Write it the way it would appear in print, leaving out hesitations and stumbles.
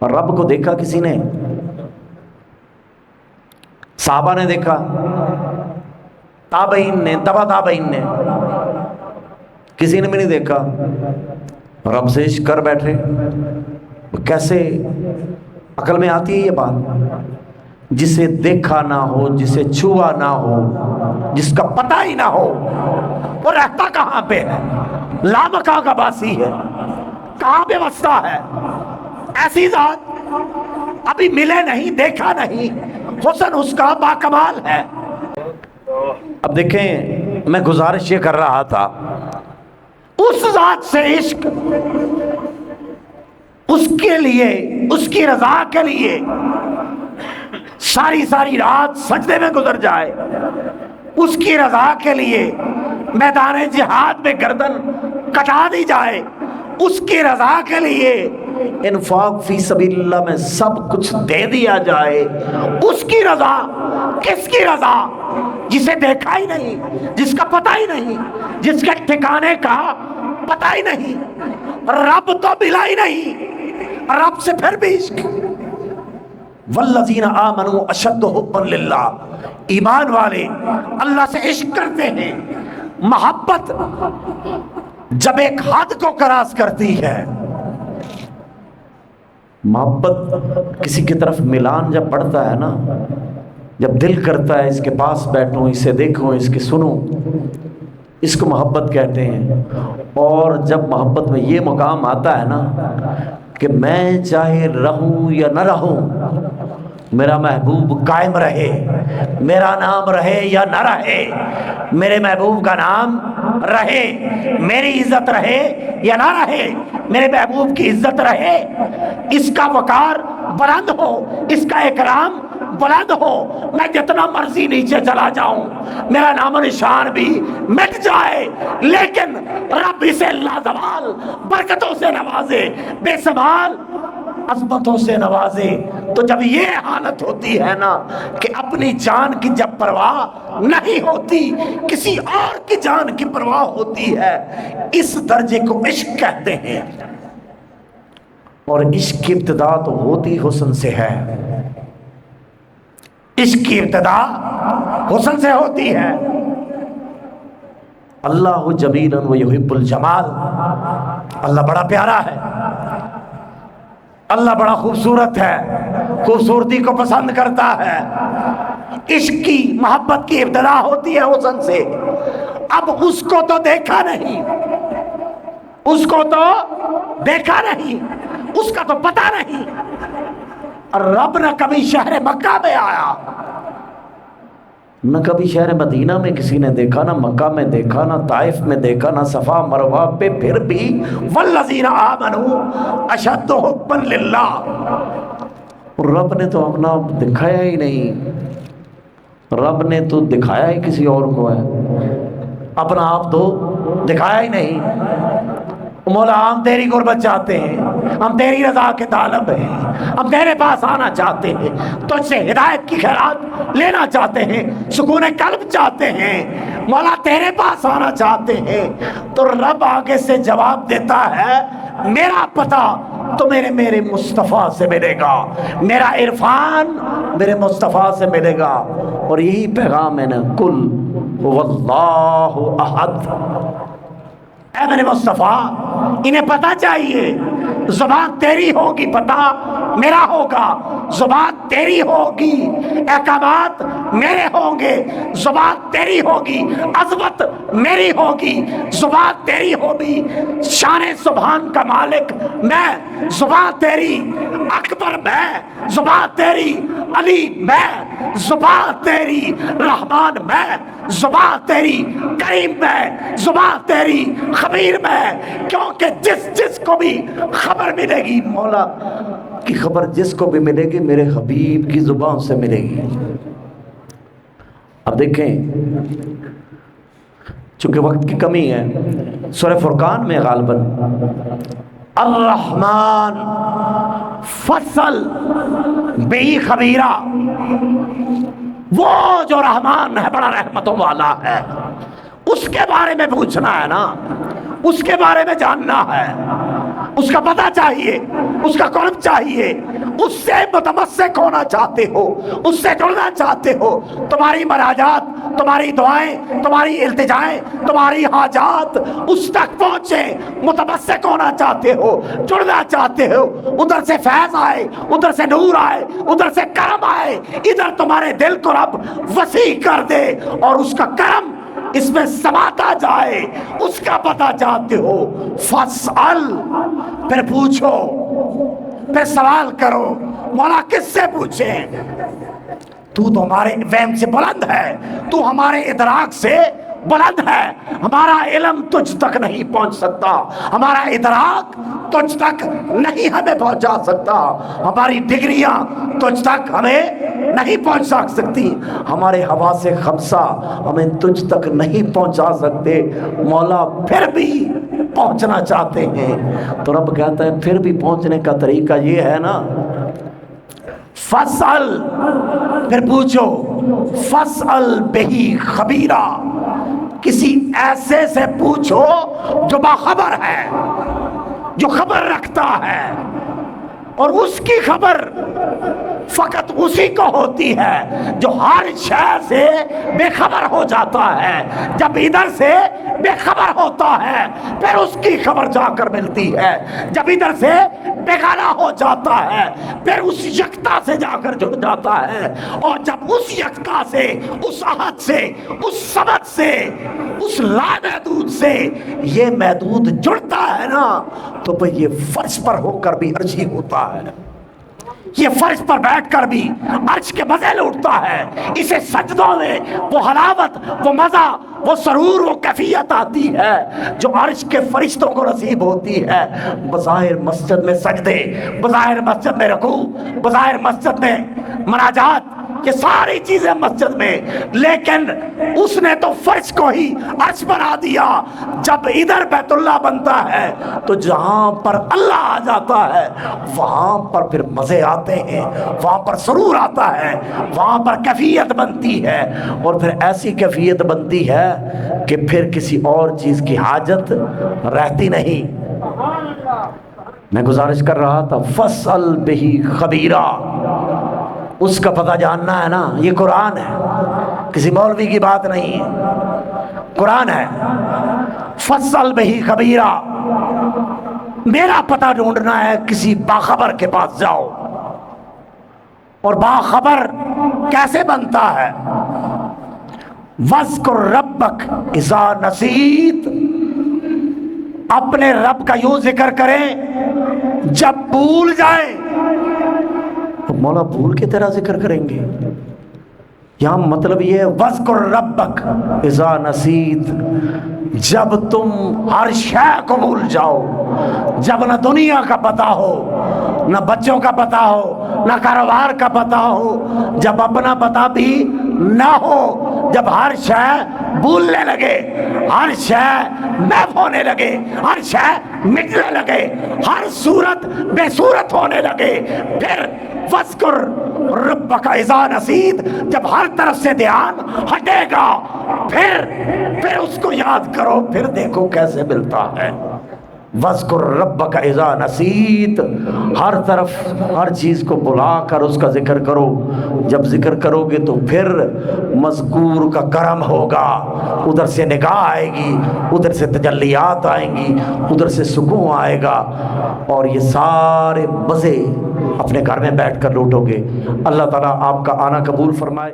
اور رب کو دیکھا کسی نے؟ صحابہ نے دیکھا، تابعین نے، تبع تابعین نے، کسی نے بھی نہیں دیکھا۔ رب سے عشق کر بیٹھے۔ کیسے عقل میں آتی ہے یہ بات؟ جسے دیکھا نہ ہو، جسے چھوا نہ ہو، جس کا پتہ ہی نہ ہو، وہ رہتا کہاں پہ ہے؟ لامکاں کا باسی ہے، کہاں پہ بستا ہے؟ ایسی ذات ابھی ملے نہیں، دیکھا نہیں، حسن اس کا باکمال ہے۔ اب دیکھیں، میں گزارش یہ کر رہا تھا، اس ذات سے عشق، اس کے لیے، اس کی رضا کے لیے ساری ساری رات سجدے میں گزر جائے، اس کی رضا کے لیے میدان جہاد میں گردن کٹا دی جائے، اس کی رضا کے لیے انفاق فی سبیل اللہ میں سب کچھ دے دیا جائے، اس کی رضا۔ کس کی رضا؟ جسے دیکھا ہی نہیں، جس کا پتہ ہی نہیں، جس کے ٹھکانے کا پتہ ہی نہیں، رب تو ملا ہی نہیں، رب سے پھر بھی عشق۔ والذین آمنوا اشد حبا للہ، ایمان والے اللہ سے عشق کرتے ہیں۔ محبت جب ایک حد کو کراس کرتی ہے، محبت کسی کی طرف ملان جب پڑتا ہے نا، جب دل کرتا ہے اس کے پاس بیٹھوں، اسے دیکھوں، اس کے سنوں، اس کو محبت کہتے ہیں۔ اور جب محبت میں یہ مقام آتا ہے نا کہ میں چاہے رہوں یا نہ رہوں، میرا محبوب قائم رہے، میرا نام رہے یا نہ رہے، میرے محبوب کا نام رہے، میری عزت رہے یا نہ رہے، میرے محبوب کی عزت رہے، اس کا وقار بلند ہو، اس کا اکرام بلند ہو، میں جتنا مرضی نیچے چلا جاؤں، میرا نام و نشان بھی مٹ جائے، لیکن رب اسے لازوال برکتوں سے نوازے، بے سمال عظمتوں سے نوازے۔ تو جب یہ حالت ہوتی ہے نا کہ اپنی جان کی جب پرواہ نہیں ہوتی، کسی اور کی جان کی پرواہ ہوتی ہے، اس درجے کو عشق کہتے ہیں۔ اور عشق کی ابتدا تو ہوتی حسن سے ہے، عشق کی ابتدا حسن سے ہوتی ہے۔ اللہ جمیل و یحب الجمال، اللہ بڑا پیارا ہے، اللہ بڑا خوبصورت ہے، خوبصورتی کو پسند کرتا ہے۔ عشق کی، محبت کی ابتدا ہوتی ہے حسن سے۔ اب اس کو تو دیکھا نہیں، اس کو تو دیکھا نہیں، اس کا تو پتہ نہیں، اور رب نہ کبھی شہر مکہ میں آیا، نہ کبھی شہر مدینہ میں کسی نے دیکھا، نہ مکہ میں دیکھا، نہ طائف میں دیکھا، نہ صفا مروہ پہ، پھر بھی والذین آمنوا اشد حبا للہ، رب نے تو اپنا دکھایا ہی نہیں، رب نے تو دکھایا ہی کسی اور کو ہے، اپنا آپ تو دکھایا ہی نہیں۔ مولا ہم تیری قربت چاہتے ہیں، ہم تیری رضا کے طالب ہیں، ہم تیرے پاس آنا چاہتے ہیں، تجھ سے ہدایت کی خیرات لینا چاہتے ہیں، سکون قلب چاہتے ہیں، مولا تیرے پاس آنا چاہتے ہیں۔ تو رب آگے سے جواب دیتا ہے، میرا پتہ تو میرے مصطفیٰ سے ملے گا، میرا عرفان میرے مصطفیٰ سے ملے گا۔ اور یہی پیغام ہے نا، کل هو اللہ احد، اے میرے مصطفیٰ انہیں پتہ چاہیے، زبان تیری ہوگی، پتہ میرا ہوگا، زبان تیری ہوگی، احکامات میرے ہوں گے، زبان تیری ہوگی، عظمت میری ہوگی، زبان تیری ہوگی، شان سبحان کا مالک میں، زبان تیری اکبر میں، زبان تیری علی میں، زبان تیری رحمان میں، زبان تیری کریم میں، زبان تیری خبیر میں، کیونکہ جس کو بھی خبر ملے گی، مولا کی خبر جس کو بھی ملے گی میرے حبیب کی زبان سے ملے گی۔ اب دیکھیں، چونکہ وقت کی کمی ہے، سورہ فرقان میں غالباً الرحمن فصل بی خبیرہ، وہ جو رحمان ہے، بڑا رحمتوں والا ہے، اس کے بارے میں پوچھنا ہے نا، اس کے بارے میں جاننا ہے، اس کا پتہ چاہیے۔ اس کا قرب چاہیے، اس سے متمسک ہونا چاہتے ہو، اس سے جڑنا چاہتے ہو، تمہاری مناجات، تمہاری دعائیں، تمہاری التجائیں، تمہاری حاجات اس تک پہنچے، متمسک ہونا چاہتے ہو، جڑنا چاہتے ہو، ادھر سے فیض آئے، ادھر سے نور آئے، ادھر سے کرم آئے، ادھر تمہارے دل کو رب وسیع کر دے اور اس کا کرم اس میں سماتا جائے، اس کا پتہ چاہتے ہو، فاسأل، پھر پوچھو، پھر سوال کرو۔ مولا کس سے پوچھیں؟ تو ہمارے وہم سے بلند ہے، تو ہمارے ادراک سے بلند ہے، ہمارا علم تجھ تک نہیں پہنچ سکتا، ہمارا ادراک تجھ تک نہیں ہمیں پہنچا سکتا، ہماری ڈگریاں تجھ تک ہمیں نہیں پہنچا سکتی، ہمارے حواس خمسہ ہمیں تجھ تک نہیں پہنچا سکتے۔ مولا پھر بھی پہنچنا چاہتے ہیں، تو رب کہتا ہے پھر بھی پہنچنے کا طریقہ یہ ہے نا، فاسأل، پھر پوچھو، فاسأل بہی خبیرہ، کسی ایسے سے پوچھو جو باخبر ہے، جو خبر رکھتا ہے، اور اس کی خبر فقط اسی کو ہوتی ہے جو ہر شے سے بے خبر ہو جاتا ہے۔ جب ادھر سے بے خبر ہوتا ہے پھر اس کی خبر جا کر ملتی ہے، جب ادھر سے بیگانہ ہو جاتا ہے پھر اس یکتا سے جا کر جڑ جاتا ہے، اور جب اس یکتا سے، اس احد سے، اس سمد سے، اس لامحدود سے یہ محدود جڑتا ہے نا، تو پھر یہ فرش پر ہو کر بھی عرشی ہوتا ہے، یہ فرش پر بیٹھ کر بھی عرش کے مزے لوٹتا ہے، اسے سجدوں میں وہ حلاوت، وہ مزہ، وہ سرور، وہ کیفیت آتی ہے جو عرش کے فرشتوں کو نصیب ہوتی ہے۔ بظاہر مسجد میں سجدے، بظاہر مسجد میں رکوع، بظاہر مسجد میں مناجات، یہ ساری چیزیں مسجد میں، لیکن اس نے تو فرش کو ہی عرش بنا دیا۔ جب ادھر بیت اللہ بنتا ہے تو جہاں پر اللہ آ جاتا ہے وہاں پر پھر مزے آتے ہیں، وہاں پر سرور آتا ہے، وہاں پر کیفیت بنتی ہے، اور پھر ایسی کیفیت بنتی ہے کہ پھر کسی اور چیز کی حاجت رہتی نہیں۔ میں گزارش کر رہا تھا فاسأل بہی خبیرہ، اس کا پتہ جاننا ہے نا، یہ قرآن ہے، کسی مولوی کی بات نہیں ہے، قرآن ہے۔ فاسأل بہی خبیرہ، میرا پتہ ڈھونڈنا ہے کسی باخبر کے پاس جاؤ، اور باخبر کیسے بنتا ہے؟ وَاذْكُرْ رَبَّكَ إِذَا نَسِيتَ، اپنے رب کا یوں ذکر کریں جب بھول جائیں۔ مولا بھول کے تیرا ذکر کریں گے؟ یہاں مطلب یہ ہے وَاذْكُرْ رَبَّكَ إِذَا نَسِيتَ، جب تم ہر شے کو بھول جاؤ، جب نہ دنیا کا پتہ ہو، نہ بچوں کا پتہ ہو، نہ کاروبار کا پتہ ہو، جب اپنا پتہ بھی نہ ہو، جب ہر شے بھولنے لگے، ہر شے محو ہونے لگے، ہر شے مٹنے لگے، ہر صورت بے صورت ہونے لگے، پھر وَاذْكُرْ رَبَّكَ إِذَا نَسِيتَ، جب ہر طرف سے دھیان ہٹے گا پھر اس کو یاد کرو، پھر دیکھو کیسے ملتا ہے۔ وَاذْكُرْ رَبَّكَ إِذَا نَسِيتَ، ہر طرف ہر چیز کو بلا کر اس کا ذکر کرو، جب ذکر کرو گے تو پھر مذکور کا کرم ہوگا، ادھر سے نگاہ آئے گی، ادھر سے تجلیات آئیں گی، ادھر سے سکون آئے گا، اور یہ سارے مزے اپنے گھر میں بیٹھ کر لوٹو گے۔ اللہ تعالیٰ آپ کا آنا قبول فرمائے۔